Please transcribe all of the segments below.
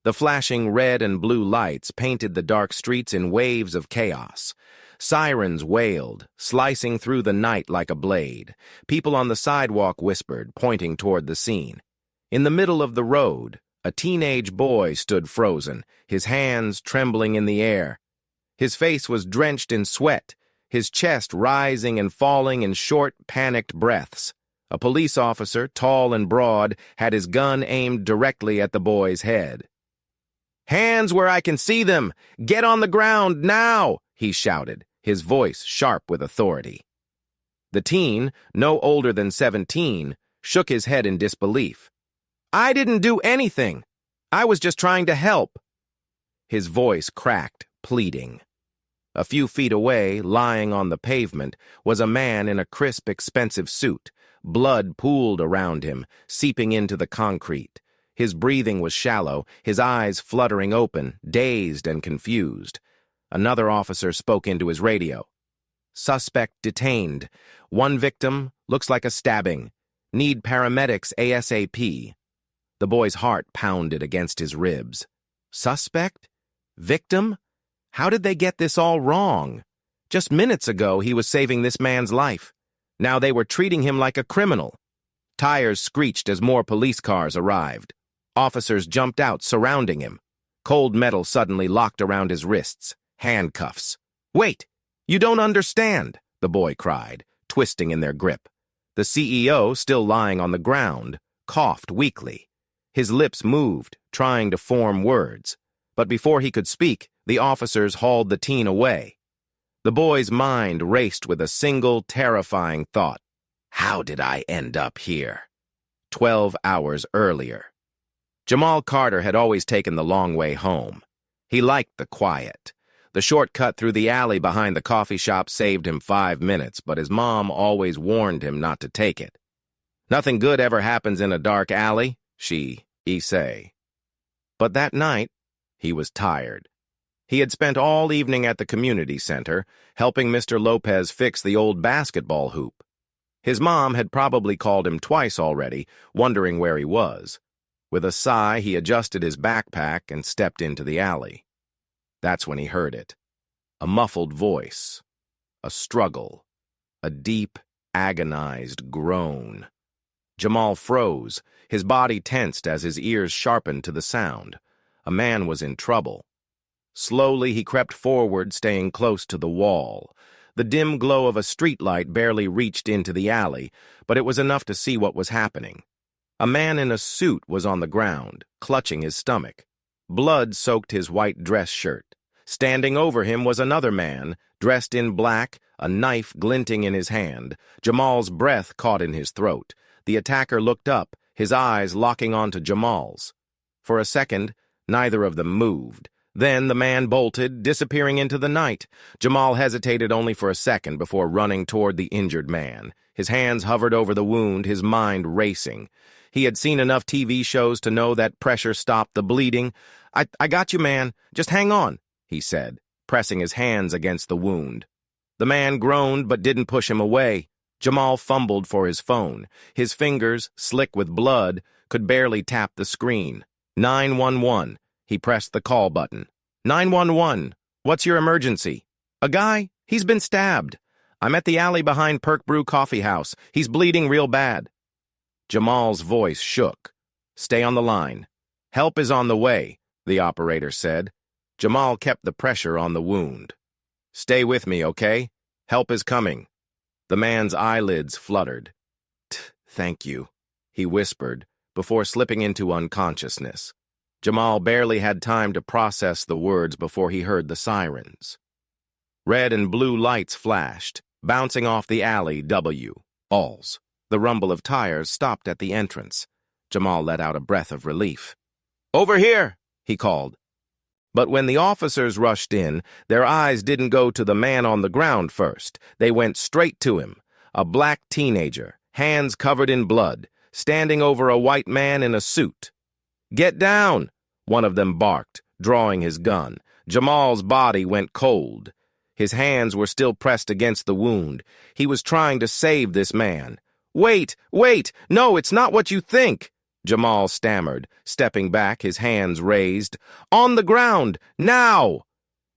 The flashing red and blue lights painted the dark streets in waves of chaos. Sirens wailed, slicing through the night like a blade. People on the sidewalk whispered, pointing toward the scene. In the middle of the road, a teenage boy stood frozen, his hands trembling in the air. His face was drenched in sweat, his chest rising and falling in short, panicked breaths. A police officer, tall and broad, had his gun aimed directly at the boy's head. "Hands where I can see them! Get on the ground, now!" he shouted, his voice sharp with authority. The teen, no older than 17, shook his head in disbelief. "I didn't do anything. I was just trying to help." His voice cracked, pleading. A few feet away, lying on the pavement, was a man in a crisp, expensive suit. Blood pooled around him, seeping into the concrete. His breathing was shallow, his eyes fluttering open, dazed and confused. Another officer spoke into his radio. "Suspect detained. One victim, looks like a stabbing. Need paramedics ASAP." The boy's heart pounded against his ribs. Suspect? Victim? How did they get this all wrong? Just minutes ago, he was saving this man's life. Now they were treating him like a criminal. Tires screeched as more police cars arrived. Officers jumped out, surrounding him. Cold metal suddenly locked around his wrists. Handcuffs. "Wait! You don't understand!" the boy cried, twisting in their grip. The CEO, still lying on the ground, coughed weakly. His lips moved, trying to form words. But before he could speak, the officers hauled the teen away. The boy's mind raced with a single, terrifying thought. How did I end up here? 12 hours earlier. Jamal Carter had always taken the long way home. He liked the quiet. The shortcut through the alley behind the coffee shop saved him 5 minutes, but his mom always warned him not to take it. Nothing good ever happens in a dark alley, he say. But that night, he was tired. He had spent all evening at the community center, helping Mr. Lopez fix the old basketball hoop. His mom had probably called him twice already, wondering where he was. With a sigh, he adjusted his backpack and stepped into the alley. That's when he heard it. A muffled voice. A struggle. A deep, agonized groan. Jamal froze, his body tensed as his ears sharpened to the sound. A man was in trouble. Slowly he crept forward, staying close to the wall. The dim glow of a streetlight barely reached into the alley, but it was enough to see what was happening. A man in a suit was on the ground, clutching his stomach. Blood soaked his white dress shirt. Standing over him was another man, dressed in black, a knife glinting in his hand. Jamal's breath caught in his throat. The attacker looked up, his eyes locking onto Jamal's. For a second, neither of them moved. Then the man bolted, disappearing into the night. Jamal hesitated only for a second before running toward the injured man. His hands hovered over the wound, his mind racing. He had seen enough TV shows to know that pressure stopped the bleeding. I got you, man. Just hang on, he said, pressing his hands against the wound. The man groaned but didn't push him away. Jamal fumbled for his phone. His fingers, slick with blood, could barely tap the screen. 911. He pressed the call button. 911. What's your emergency? A guy? He's been stabbed. I'm at the alley behind Perk Brew Coffee House. He's bleeding real bad. Jamal's voice shook. Stay on the line. Help is on the way, the operator said. Jamal kept the pressure on the wound. Stay with me, okay? Help is coming. The man's eyelids fluttered. Thank you, he whispered, before slipping into unconsciousness. Jamal barely had time to process the words before he heard the sirens. Red and blue lights flashed, bouncing off the alley Alls. The rumble of tires stopped at the entrance. Jamal let out a breath of relief. Over here, he called. But when the officers rushed in, their eyes didn't go to the man on the ground first. They went straight to him, a black teenager, hands covered in blood, standing over a white man in a suit. Get down, one of them barked, drawing his gun. Jamal's body went cold. His hands were still pressed against the wound. He was trying to save this man. Wait! No, it's not what you think! Jamal stammered, stepping back, his hands raised. "On the ground! Now!"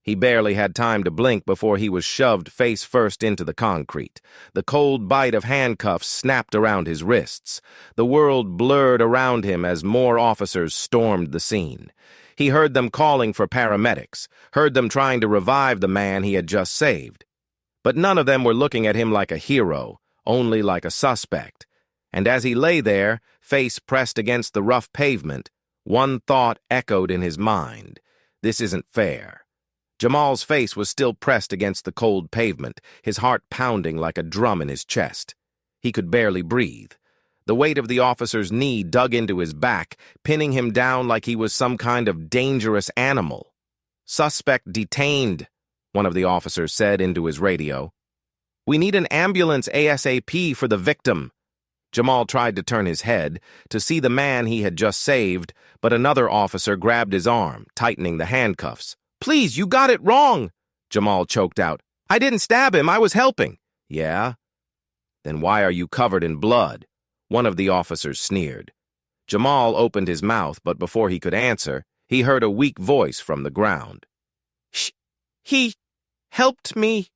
He barely had time to blink before he was shoved face first into the concrete. The cold bite of handcuffs snapped around his wrists. The world blurred around him as more officers stormed the scene. He heard them calling for paramedics, heard them trying to revive the man he had just saved. But none of them were looking at him like a hero, only like a suspect. And as he lay there, face pressed against the rough pavement, one thought echoed in his mind. This isn't fair. Jamal's face was still pressed against the cold pavement, his heart pounding like a drum in his chest. He could barely breathe. The weight of the officer's knee dug into his back, pinning him down like he was some kind of dangerous animal. "Suspect detained," one of the officers said into his radio. "We need an ambulance ASAP for the victim." Jamal tried to turn his head to see the man he had just saved, but another officer grabbed his arm, tightening the handcuffs. "Please, you got it wrong," Jamal choked out. "I didn't stab him, I was helping." "Yeah? Then why are you covered in blood?" one of the officers sneered. Jamal opened his mouth, but before he could answer, he heard a weak voice from the ground. He helped me."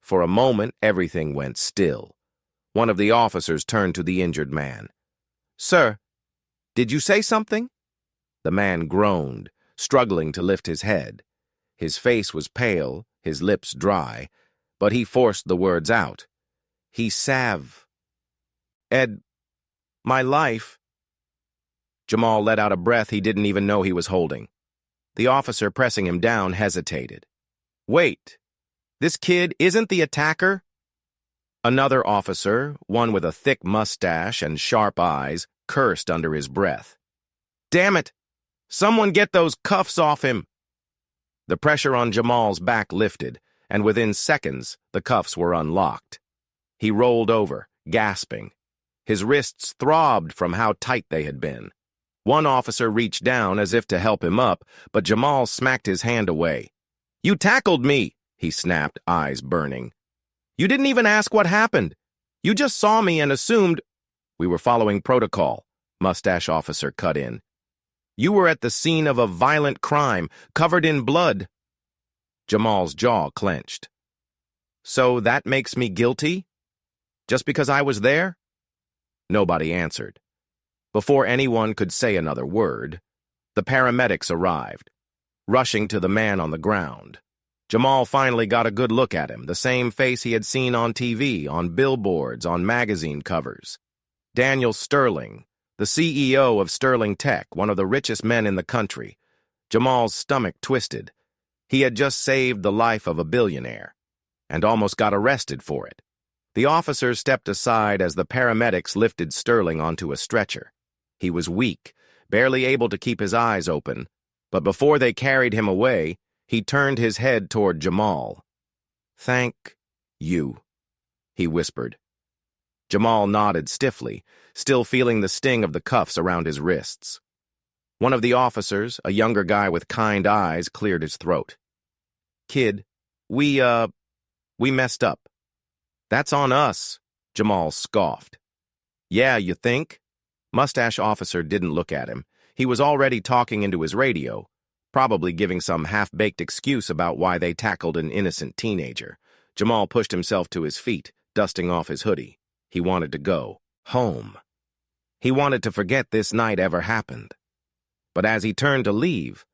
For a moment, everything went still. One of the officers turned to the injured man. "Sir, did you say something?" The man groaned, struggling to lift his head. His face was pale, his lips dry, but he forced the words out. "He Ed, my life." Jamal let out a breath he didn't even know he was holding. The officer pressing him down hesitated. "Wait, this kid isn't the attacker?" Another officer, one with a thick mustache and sharp eyes, cursed under his breath. "Damn it! Someone get those cuffs off him!" The pressure on Jamal's back lifted, and within seconds, the cuffs were unlocked. He rolled over, gasping. His wrists throbbed from how tight they had been. One officer reached down as if to help him up, but Jamal smacked his hand away. "You tackled me," he snapped, eyes burning. "You didn't even ask what happened. You just saw me and assumed—" "We were following protocol," Mustache Officer cut in. "You were at the scene of a violent crime, covered in blood." Jamal's jaw clenched. "So that makes me guilty? Just because I was there?" Nobody answered. Before anyone could say another word, the paramedics arrived, rushing to the man on the ground. Jamal finally got a good look at him, the same face he had seen on TV, on billboards, on magazine covers. Daniel Sterling, the CEO of Sterling Tech, one of the richest men in the country. Jamal's stomach twisted. He had just saved the life of a billionaire, and almost got arrested for it. The officers stepped aside as the paramedics lifted Sterling onto a stretcher. He was weak, barely able to keep his eyes open, but before they carried him away, he turned his head toward Jamal. "Thank you," he whispered. Jamal nodded stiffly, still feeling the sting of the cuffs around his wrists. One of the officers, a younger guy with kind eyes, cleared his throat. "Kid, we messed up." "That's on us," Jamal scoffed. "Yeah, you think?" Mustache Officer didn't look at him. He was already talking into his radio, probably giving some half-baked excuse about why they tackled an innocent teenager. Jamal pushed himself to his feet, dusting off his hoodie. He wanted to go home. He wanted to forget this night ever happened. But as he turned to leave,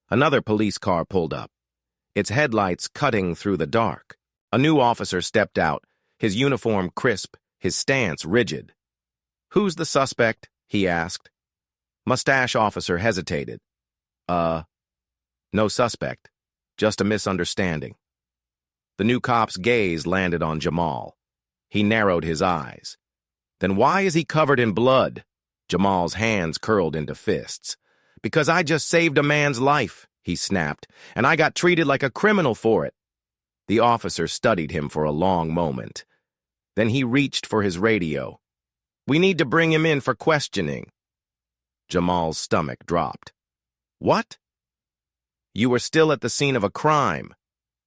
another police car pulled up, its headlights cutting through the dark. A new officer stepped out, his uniform crisp, his stance rigid. "Who's the suspect?" he asked. Mustache Officer hesitated. No suspect, just a misunderstanding." The new cop's gaze landed on Jamal. He narrowed his eyes. "Then why is he covered in blood?" Jamal's hands curled into fists. "Because I just saved a man's life," he snapped, "and I got treated like a criminal for it." The officer studied him for a long moment. Then he reached for his radio. "We need to bring him in for questioning." Jamal's stomach dropped. "What?" "You were still at the scene of a crime,"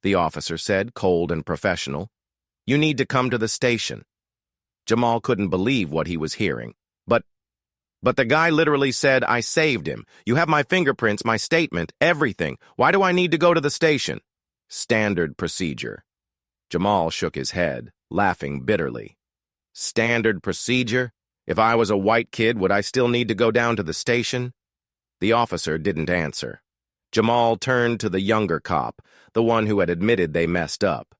the officer said, cold and professional. "You need to come to the station." Jamal couldn't believe what he was hearing. But But the guy literally said, I saved him. You have my fingerprints, my statement, everything. Why do I need to go to the station? Standard procedure. Jamal shook his head, laughing bitterly. Standard procedure? If I was a white kid, would I still need to go down to the station? The officer didn't answer. Jamal turned to the younger cop, the one who had admitted they messed up.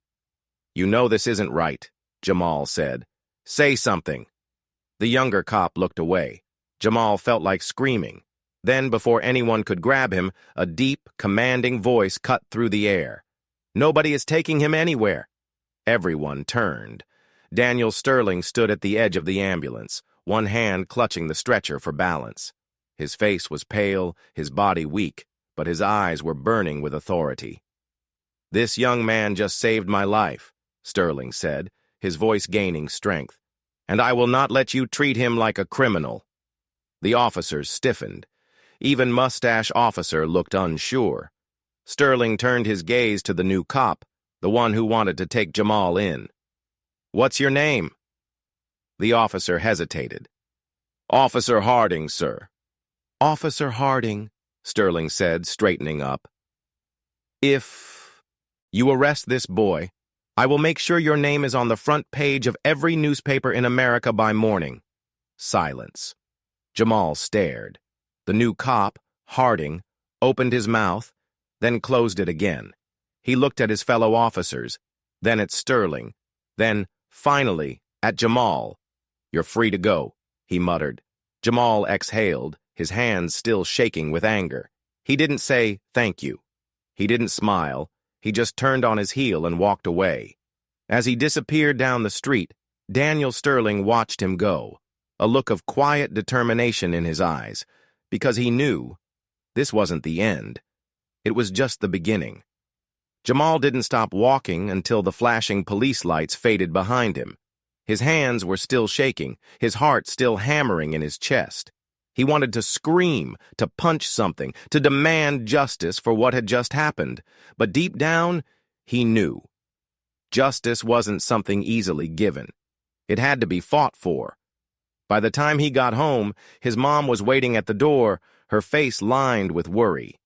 You know this isn't right, Jamal said. Say something. The younger cop looked away. Jamal felt like screaming. Then, before anyone could grab him, a deep, commanding voice cut through the air. Nobody is taking him anywhere. Everyone turned. Daniel Sterling stood at the edge of the ambulance, one hand clutching the stretcher for balance. His face was pale, his body weak, but his eyes were burning with authority. This young man just saved my life, Sterling said, his voice gaining strength, and I will not let you treat him like a criminal. The officers stiffened. Even Mustache Officer looked unsure. Sterling turned his gaze to the new cop, the one who wanted to take Jamal in. What's your name? The officer hesitated. Officer Harding, sir. Officer Harding, Sterling said, straightening up. If you arrest this boy, I will make sure your name is on the front page of every newspaper in America by morning. Silence. Jamal stared. The new cop, Harding, opened his mouth, then closed it again. He looked at his fellow officers, then at Sterling, then, finally, at Jamal. You're free to go, he muttered. Jamal exhaled, his hands still shaking with anger. He didn't say, thank you. He didn't smile. He just turned on his heel and walked away. As he disappeared down the street, Daniel Sterling watched him go, a look of quiet determination in his eyes, because he knew this wasn't the end. It was just the beginning. Jamal didn't stop walking until the flashing police lights faded behind him. His hands were still shaking, his heart still hammering in his chest. He wanted to scream, to punch something, to demand justice for what had just happened. But deep down, he knew. Justice wasn't something easily given. It had to be fought for. By the time he got home, his mom was waiting at the door, her face lined with worry.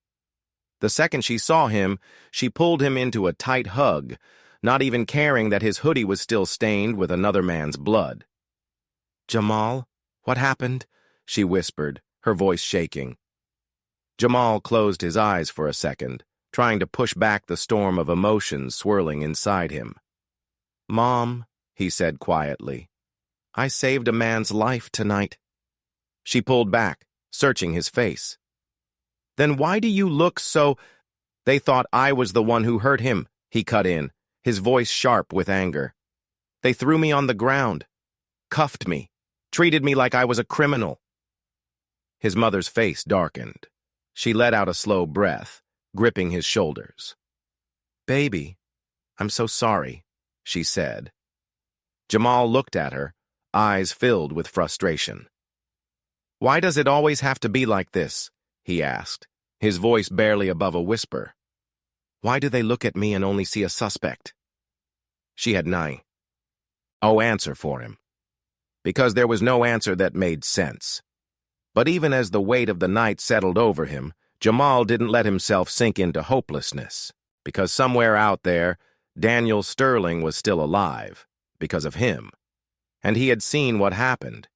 The second she saw him, she pulled him into a tight hug, not even caring that his hoodie was still stained with another man's blood. Jamal, what happened? She whispered, her voice shaking. Jamal closed his eyes for a second, trying to push back the storm of emotions swirling inside him. Mom, he said quietly, I saved a man's life tonight. She pulled back, searching his face. Then why do you look so— They thought I was the one who hurt him, he cut in, his voice sharp with anger. They threw me on the ground, cuffed me, treated me like I was a criminal. His mother's face darkened. She let out a slow breath, gripping his shoulders. Baby, I'm so sorry, she said. Jamal looked at her, eyes filled with frustration. Why does it always have to be like this? He asked, his voice barely above a whisper. Why do they look at me and only see a suspect? She had no answer for him, because there was no answer that made sense. But even as the weight of the night settled over him, Jamal didn't let himself sink into hopelessness, because somewhere out there, Daniel Sterling was still alive, because of him. And he had seen what happened.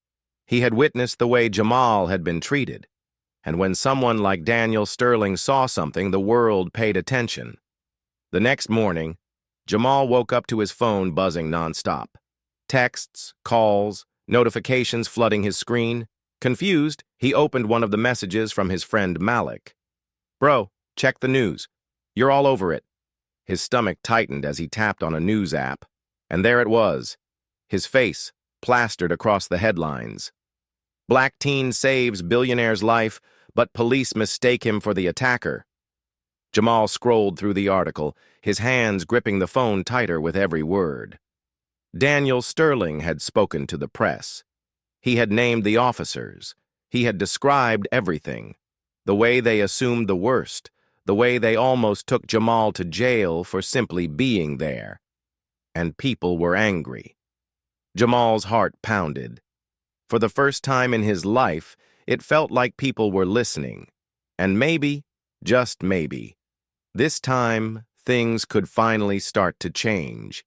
He had witnessed the way Jamal had been treated. And when someone like Daniel Sterling saw something, the world paid attention. The next morning, Jamal woke up to his phone buzzing nonstop. Texts, calls, notifications flooding his screen. Confused, he opened one of the messages from his friend Malik. Bro, check the news. You're all over it. His stomach tightened as he tapped on a news app. And there it was, his face plastered across the headlines. Black teen saves billionaire's life, but police mistake him for the attacker. Jamal scrolled through the article, his hands gripping the phone tighter with every word. Daniel Sterling had spoken to the press. He had named the officers. He had described everything. The way they assumed the worst, the way they almost took Jamal to jail for simply being there. And people were angry. Jamal's heart pounded. For the first time in his life, It felt like people were listening. And maybe, just maybe, this time things could finally start to change.